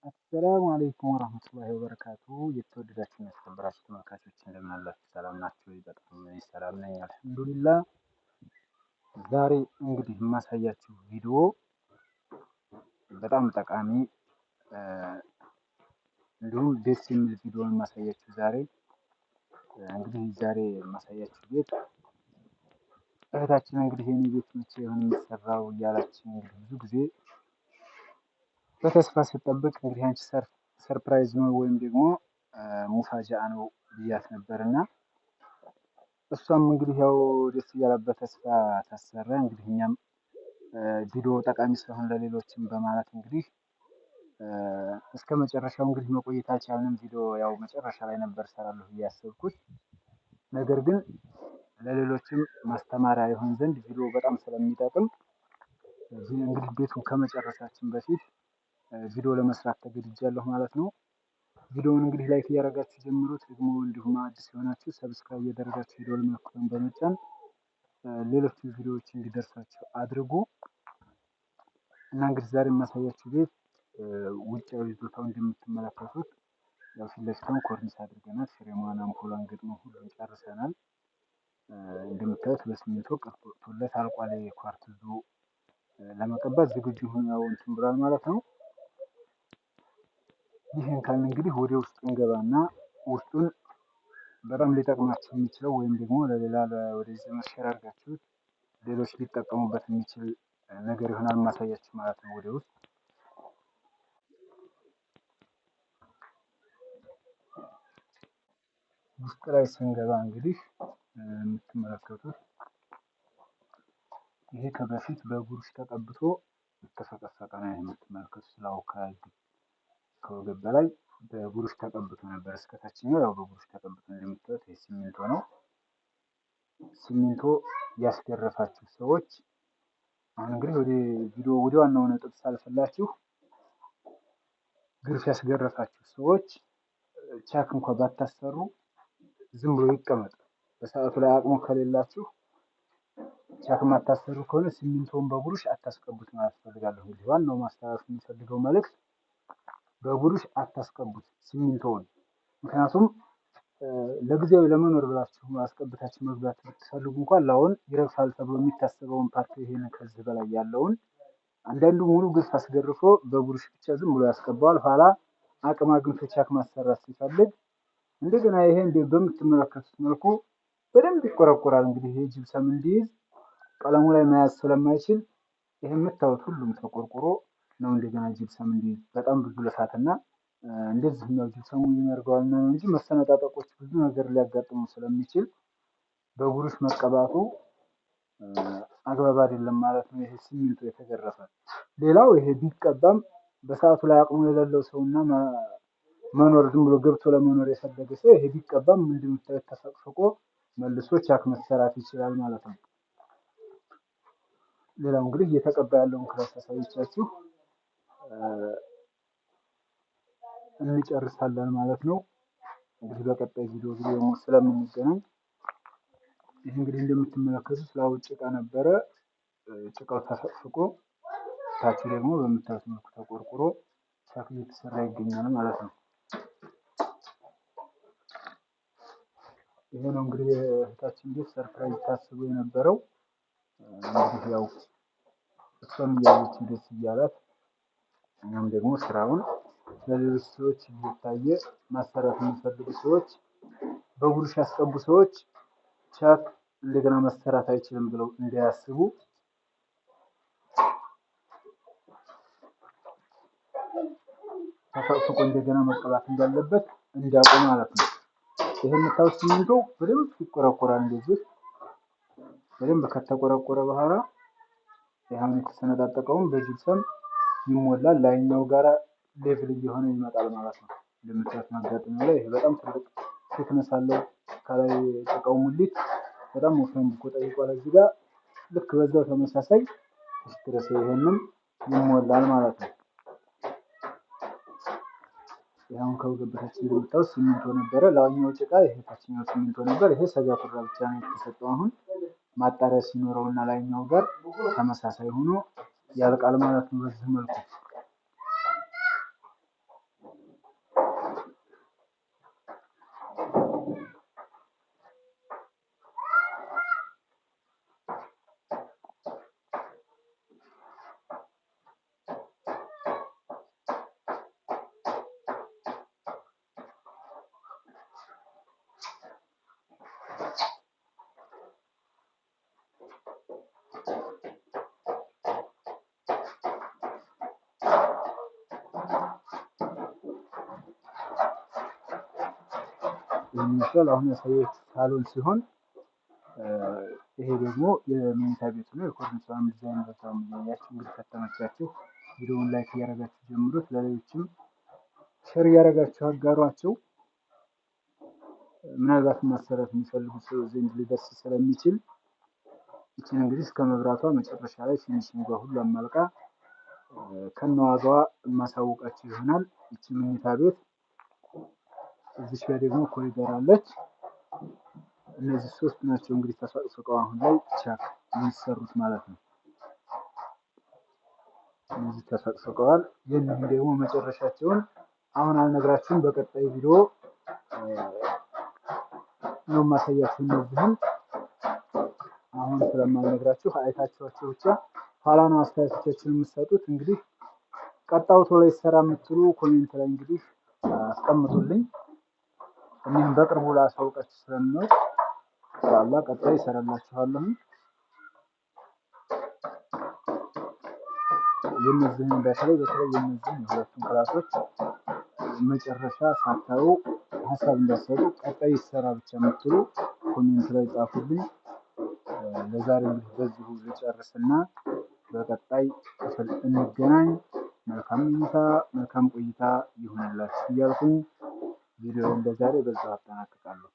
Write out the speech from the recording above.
አሰላሙ አለይኩም ወራህመቱላሂ ወበረካቱ። የተወደዳችሁና የተከበራችሁ ተመልካቾች እንደምን አላችሁ? ሰላም ናችሁ? በጣም ሰላም ነኝ አልሐምዱሊላህ። ዛሬ እንግዲህ የማሳያችሁ ቪዲዮ በጣም ጠቃሚ እንዲሁም ደስ የሚል ቪዲዮ የማሳያችሁ ዛሬ የማሳያችሁ ቤት እህታችን እንግዲህ የኔ ቤት መቼ ይሆን የሚሰራው እያላችሁ እንግዲህ ብዙ ጊዜ በተስፋ ስጠብቅ እንግዲህ አንቺ ሰርፕራይዝ ነው ወይም ደግሞ ሙፋጃአ ነው ብያት ነበርና እሷም እንግዲህ ያው ደስ እያላት በተስፋ ታሰራ። እንግዲህ እኛም ቪዲዮ ጠቃሚ ስለሆነ ለሌሎችም በማለት እንግዲህ እስከ መጨረሻው እንግዲህ መቆየት አልቻልንም። ቪዲዮ ያው መጨረሻ ላይ ነበር እሰራለሁ ብዬ ያሰብኩት። ነገር ግን ለሌሎችም ማስተማሪያ ይሆን ዘንድ ቪዲዮ በጣም ስለሚጠቅም እንግዲህ ቤቱን ከመጨረሳችን በፊት ቪዲዮ ለመስራት ተገድጃለሁ ማለት ነው። ቪዲዮውን እንግዲህ ላይክ እያደረጋችሁ ጀምሩት። ደግሞ እንዲሁም አዲስ የሆናችሁ ሰብስክራይብ እያደረጋችሁ ቪዲዮ ምልክቱን በመጫን ሌሎች ቪዲዮዎች እንዲደርሳችሁ አድርጉ እና እንግዲህ ዛሬ የማሳያችሁ ቤት ውጫዊ ይዞታው እንደምትመለከቱት ያው ፊት ለፊቱን ኮርኒስ አድርገናል። ፍሬሟን አምፖሏን ገጥመን ሁሉን ጨርሰናል። እንደምታዩት በሲሚንቶ ቀርቶለት አልቋል። የኳርትዙ ለመቀባት ዝግጁ ሆኖ ያው እንትን ብሏል ማለት ነው። ይህን ካልን እንግዲህ ወደ ውስጥ እንገባና ውስጡን በጣም ሊጠቅማችሁ የሚችለው ወይም ደግሞ ለሌላ ወደዚህ መሸር አድርጋችሁት ሌሎች ሊጠቀሙበት የሚችል ነገር ይሆናል ማሳያችሁ ማለት ነው። ወደ ውስጥ ላይ ስንገባ እንግዲህ የምትመለከቱት ይሄ ከበፊት በቡሩሽ ተቀብቶ የተፈቀፈቀ ነው። የምትመለከቱት ስላው ከወገብ በላይ በቡሩሽ ተቀብቶ ነበር። እስከታችኛው ያው በቡሩሽ ተቀብቶ እንደምታዩት ሲሚንቶ ነው። ሲሚንቶ ያስገረፋችሁ ሰዎች አሁን እንግዲህ ወደ ዋናው ነጥብ ሳልፈላችሁ ግርፍ ያስገረፋችሁ ሰዎች ቻክ እንኳን ባታሰሩ ዝም ብሎ ይቀመጥ። በሰዓቱ ላይ አቅሙ ከሌላችሁ ቻክ ማታሰሩ ከሆነ ሲሚንቶን በቡሩሽ አታስቀቡት ማለት ፈልጋለሁ። እንግዲህ ዋናው ማስተላለፍ የሚፈልገው መልእክት በቡሩሽ አታስቀቡት ሲሚንቶውን። ምክንያቱም ለጊዜያዊ ለመኖር ብላችሁ አስቀብታችሁ መግባት ብትፈልጉ እንኳን ላውን ይረግፋል ተብሎ የሚታሰበውን ፓርት ይሄን ከዚህ በላይ ያለውን አንዳንዱ ሙሉ ግፍ አስገርፎ በቡሩሽ ብቻ ዝም ብሎ ያስቀባዋል። ኋላ አቅም አግኝቶ ቻክ ማሰራት ሲፈልግ እንደገና ይሄ በምትመለከቱት መልኩ በደንብ ይቆረቆራል። እንግዲህ ይሄ ጅብሰም እንዲይዝ ቀለሙ ላይ መያዝ ስለማይችል ይሄ የምታዩት ሁሉም ተቆርቆሮ ነው። እንደገና ጅብሰም እንዲይዝ በጣም ብዙ ልፋትና እንደዚህ ነው ጅብሰሙ የሚያደርገዋል ነው እንጂ መሰነጣጠቆች ብዙ ነገር ሊያጋጥሙ ስለሚችል በቡሩሽ መቀባቱ አግባብ አይደለም ማለት ነው። ይሄ ሲሚንቶ የተገረፈ ሌላው ይሄ ቢቀባም በሰዓቱ ላይ አቅሙ የሌለው ሰውና መኖር ዝም ብሎ ገብቶ ለመኖር የፈለገ ሰው ይሄ ቢቀባም እንደምታዩት ተፈቅፍቆ መልሶ ቻክ መሰራት ይችላል ማለት ነው። ሌላው እንግዲህ እየተቀባ ያለውን ክላስ አሳይቻችሁ እንጨርሳለን ማለት ነው። እንግዲህ በቀጣይ ቪዲዮ ደግሞ ስለምንገናኝ ይህ እንግዲህ እንደምትመለከቱት ላው ጭቃ ነበረ። ጭቃው ተፈቅፍቆ ታች ደግሞ በምታዩት መልኩ ተቆርቁሮ ቻክ እየተሰራ ይገኛል ማለት ነው። ይሄ ነው እንግዲህ እህታችን ቤት ሰርፕራይዝ ታስቦ የነበረው። እንግዲህ ያው እሷም እያለች ደስ እያላት እኛም ደግሞ ስራውን ለሌሎች ሰዎች እየታየ ማሰራት የሚፈልጉ ሰዎች በቡሩሽ ያስቀቡ ሰዎች ቻክ እንደገና መሰራት አይችልም ብለው እንዳያስቡ ተፈቅፍቆ እንደገና መቀባት እንዳለበት እንዲያውቁ ማለት ነው። ይሄ የምታዩት ሲሚንቶ በደንብ ይቆረቆራል። እንደዚህ በደንብ ከተቆረቆረ በኋላ ይሄን የተሰነጣጠቀውን በጅብሰም ይሞላል። ላይኛው ጋራ ሌቭል እየሆነ ይመጣል ማለት ነው። እንደምታዩት ማጋጠም ላይ ይሄ በጣም ትልቅ ፊትነስ አለው። ከላይ ጭቃው ሙሊት በጣም ወፍራም ጠይቋል። እዚህ ጋር ልክ በዛው ተመሳሳይ ድረስ ይሄንን ይሞላል ማለት ነው። ያውን ከወገበታችን እንደምታዩት ሲሚንቶ ነበረ። ላይኛው ጭቃ ይሄ ታችኛው ሲሚንቶ ነበር። ይሄ ሰጋቱራ ብቻ ነው የተሰጠው። አሁን ማጣሪያ ሲኖረውና ላይኛው ጋር ተመሳሳይ ሆኖ ያልቃል ማለት ነው። በዚህ መልኩ ይህን ይመስላል። አሁን ያሳየሁት ሳሎን ሲሆን ይሄ ደግሞ የመኝታ ቤቱ ነው። የኮርኒሷን ዲዛይን በዛውም እያያችሁ እንግዲህ ከተመቻችሁ ቪዲዮውን ላይክ እያደረጋችሁ ጀምሩት። ለሌሎችም ሼር እያደረጋችሁ አጋሯቸው። ምናልባት ማሰራት የሚፈልጉ ሰው ዘንድ ሊደርስ ስለሚችል ይችን እንግዲህ እስከ መብራቷ መጨረሻ ላይ ፊኒሽንግ ሁሉ አማልቃ ከነዋጋዋ የማሳውቃችሁ ይሆናል። ይቺ መኝታ ቤት እዚች ጋር ደግሞ ኮሪደር አለች። እነዚህ ሶስት ናቸው እንግዲህ ተሰቅስቀው አሁን ላይ ቻክ የሚሰሩት ማለት ነው። እነዚህ ተሰቅስቀዋል። የእነዚህ ደግሞ መጨረሻቸውን አሁን አልነግራችሁም። በቀጣይ ቪዲዮ ነው ማሳያችሁ። እነዚህን አሁን ስለማልነግራችሁ አይታችኋቸው ብቻ ኋላ ነው አስተያየቶቻችሁን የምትሰጡት። እንግዲህ ቀጣው ቶሎ ይሰራ የምትሉ ኮሜንት ላይ እንግዲህ አስቀምጡልኝ። እኔም በቅርቡ ላሳውቃችሁ ስለምወድ ኢንሻአላህ ቀጣይ ይሰራላችኋለሁ። የነዚህን በተለይ የነዚህን የሁለቱን ክላሶች መጨረሻ ሳታዩ ሀሳብ እንዳትሰጡ ቀጣይ ይሰራ ብቻ የምትሉ ኮሜንት ላይ ጻፉልኝ። ለዛሬ እንግዲህ በዚሁ ልጨርስና በቀጣይ ክፍል እንገናኝ። መልካም ምኝታ መልካም ቆይታ ይሁንላችሁ እያልኩኝ ቪዲዮውን ለዛሬ በዛው አጠናቅቃለሁ።